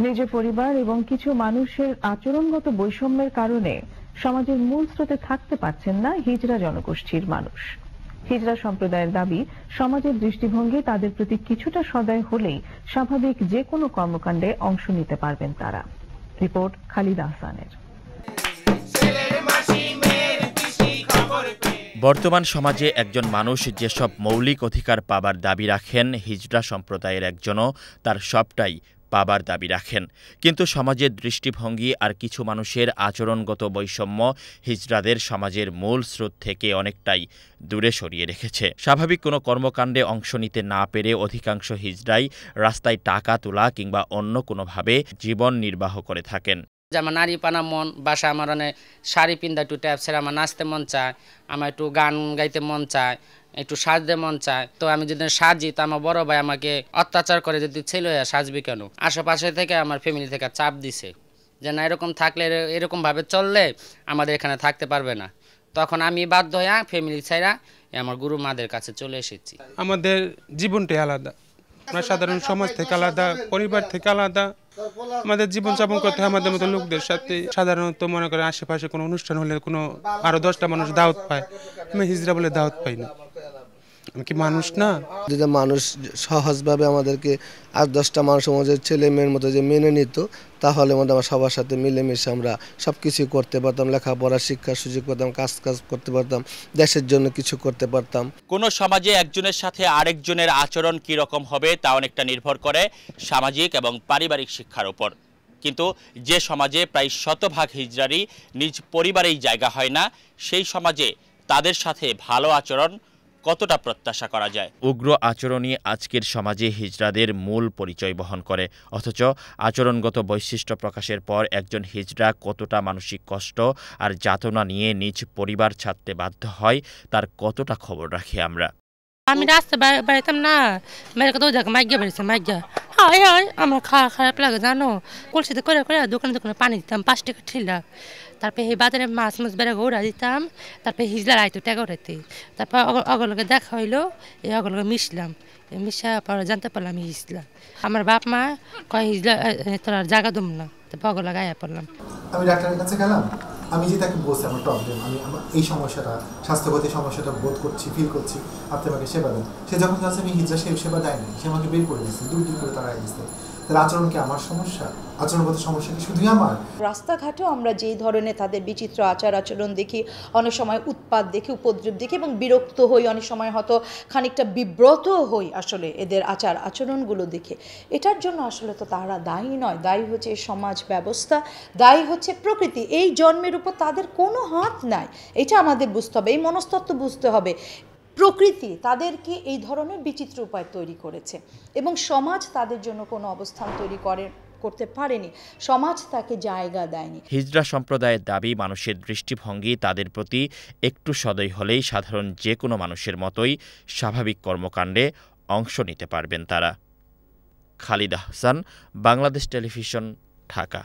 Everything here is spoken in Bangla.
নিজ পরিবার এবং কিছু মানুষের আচরণগত বৈষম্যের কারণে সমাজের মূল স্রোতে থাকতে পারছেন না হিজড়া জনগোষ্ঠীর মানুষ। হিজড়া সম্প্রদায়ের দাবি, সমাজের দৃষ্টিভঙ্গি তাদের প্রতি কিছুটা সদয় হলেই স্বাভাবিক যে কোনো কর্মকাণ্ডে অংশ নিতে পারবেন তারা। রিপোর্ট খালিদ আহসানের। বর্তমান সমাজে একজন মানুষ যেসব মৌলিক অধিকার পাবার দাবি রাখেন, হিজড়া সম্প্রদায়ের একজনও তার সবটাই পাবার দাবি রাখেন। কিন্তু সমাজের দৃষ্টিভঙ্গি আর কিছু মানুষের আচরণগত বৈষম্য হিজড়াদের সমাজের মূল স্রোত থেকে অনেকটাই দূরে সরিয়ে রেখেছে। স্বাভাবিক কোনো কর্মকাণ্ডে অংশ নিতে না পেরে অধিকাংশ হিজড়াই রাস্তায় টাকা তোলা কিংবা অন্য কোনোভাবে জীবন নির্বাহ করে থাকেন। আমার নারী পানা মন বাসা, আমার অনেক শাড়ি পিন্ধা একটু ট্যাপসের, আমার নাচতে মন চায়, আমার একটু গান গাইতে মন চায়, একটু সাজতে মন চায়। তো আমি যদি সাজি, তো আমার বড় ভাই আমাকে অত্যাচার করে, যদি ছেলে হয়ে সাজবি কেন। আশেপাশে থেকে আমার ফ্যামিলি থেকে চাপ দিছে যে না, এরকম থাকলে, এরকমভাবে চললে আমাদের এখানে থাকতে পারবে না। তখন আমি বাধ্য হয়ে ফ্যামিলি ছাইরা আমার গুরু মাদের কাছে চলে এসেছি। আমাদের জীবনটাই আলাদা, আমরা সাধারণ সমাজ থেকে আলাদা, পরিবার থেকে আলাদা। আমাদের জীবনযাপন করতে আমাদের মতো লোকদের সাথে। সাধারণত মনে করেন আশেপাশে কোনো অনুষ্ঠান হলে কোনো আরো 10টা মানুষ দাওয়াত পায়, আমি হিজড়া বলে দাওয়াত পাই না। আমি কি মানুষ না? যদি মানুষ সহজভাবে আমাদেরকে 8-10টা মানুষ সমাজের ছেলে মেয়ের মতো যে মেনে নিত, তাহলে আমরা সবার সাথে মিলেমিশে আমরা সবকিছু করতে পারতাম, লেখাপড়া শিক্ষার সুযোগ পেতাম, কাজ করতে পারতাম, দেশের জন্য কিছু করতে পারতাম। কোনো সমাজে একজনের সাথে আরেকজনের আচরণ কী রকম হবে তা অনেকটা নির্ভর করে সামাজিক এবং পারিবারিক শিক্ষার উপর। কিন্তু যে সমাজে প্রায় শতভাগ হিজড়ারই নিজ পরিবারেই জায়গা হয় না, সেই সমাজে তাদের সাথে ভালো আচরণ কতটা প্রত্যাশা করা যায়? উগ্র আচরণই আজকের সমাজে হিজড়াদের মূল পরিচয় বহন করে। অথচ আচরণগত বৈশিষ্ট্য প্রকাশের পর একজন হিজড়া কতটা মানসিক কষ্ট আর যাতনা নিয়ে নিজ পরিবার ছাড়তে বাধ্য হয়, তার কতটা খবর রাখি আমরা। আমি রাস্তা বেড়াতাম না, মেয়ের কথা দেখ মাইগা বেড়েছে, মাইগা হয় হয় আমার খারাপ লাগে জানো। কলসিতে করে করে দোকানে দোকানে পানি দিতাম 5 টাকা ঠিলা। তারপরে এই বাজারে মাছ বেড়া ঘোরা দিতাম। তারপরে হিজলার আইতো টাকা উঠাইতে। তারপর অগলকে দেখা হইলো, এই অগলকে মিশলাম, মিশা পরে জানতে পারলাম আমি হিজলা। আমার বাপ মা কয় হিজলা তোর জায়গা দম না, তারপর অগলা গায়ে পড়লাম। আমি ডাক্তারের কাছে গেলাম, আমি যে তাকে বলছি আমার প্রবলেম, আমি আমার এই সমস্যাটা, স্বাস্থ্যগত সমস্যাটা বোধ করছি, ফিল করছি, আপনি আমাকে সেবা দেন। সে যখন জানছে আমি হিজড়া, সে সেবা দেয়নি, সে আমাকে বের করে দিচ্ছে, দূর করে তাড়াই দিচ্ছে। তার আচরণ কি আমার সমস্যা? আচরণগত সমস্যা কি শুধুই আমার? রাস্তাঘাটেও আমরা যেই ধরনের তাদের বিচিত্র আচার আচরণ দেখি, অনেক সময় উৎপাত দেখি, উপদ্রব দেখি এবং বিরক্ত হই, অনেক সময় হয়তো খানিকটা বিব্রত হই আসলে এদের আচার আচরণগুলো দেখে। এটার জন্য আসলে তো তারা দায়ী নয়, দায়ী হচ্ছে সমাজ ব্যবস্থা, দায়ী হচ্ছে প্রকৃতি। এই জন্মের উপর তাদের কোনো হাত নাই, এটা আমাদের বুঝতে হবে, এই মনস্তত্ত্ব বুঝতে হবে। প্রকৃতি তাদেরকে এই ধরনের বিচিত্র উপায় তৈরি করেছে এবং সমাজ তাদের জন্য কোনো অবস্থান তৈরি করতে পারেনি, সমাজ তাকে জায়গা দেয়নি। হিজড়া সম্প্রদায়ের দাবি, মানুষের দৃষ্টিভঙ্গি তাদের প্রতি একটু সদয় হলেই সাধারণ যে কোনো মানুষের মতোই স্বাভাবিক কর্মকাণ্ডে অংশ নিতে পারবেন তারা। খালিদ আহসান, বাংলাদেশ টেলিভিশন, ঢাকা।